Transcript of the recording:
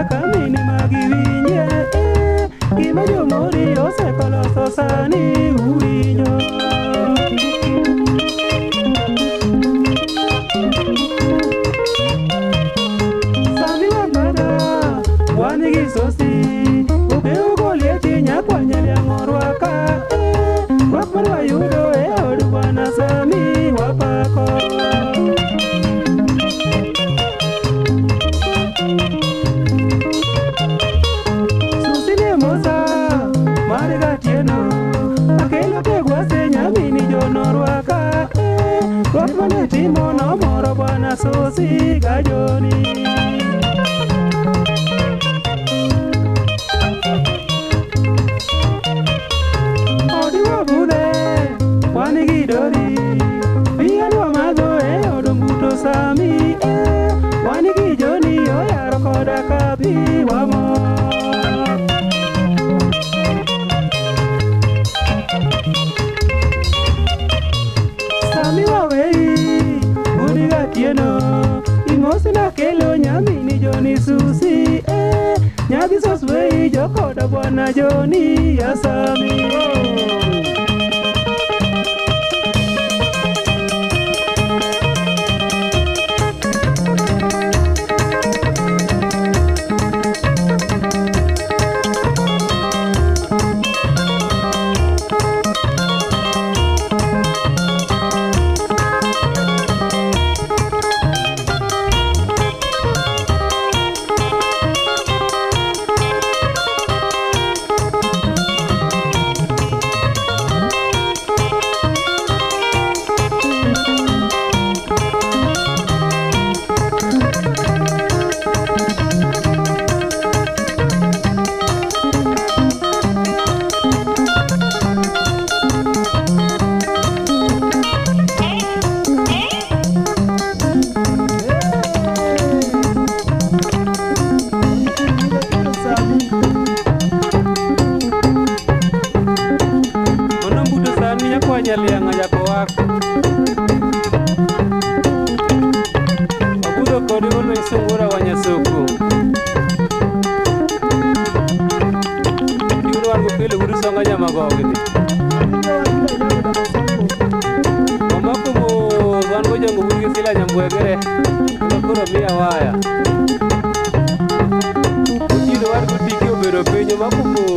nyaka mini magiwinje gima jomori osekoloso sani uwinjo. Sami wabada wani gisosi ukeu golie tinya kwanya liangorwa ka wakman wayudo odu bwana Sami wapako. Susile mosa mariga tieno akelo tegwase nyamini jonorwaka wakman timo no moro bwana Susi gajoni. Sami wani gi joni oyaro koda kabi wamo. Sami wawei udi gatieno imosi na kelo nyamini joni Susi nyadhi soswei jokoda bwana joni ya Sami. Lianga jako wako wabudo kodi ulu isungura wanyasuku kiuru wangu pili uru songa nyama gogini wamakumu wangu jangu uru sila nyambuegere wakuro miya waya ujido wangu tiki ubero penyo makumu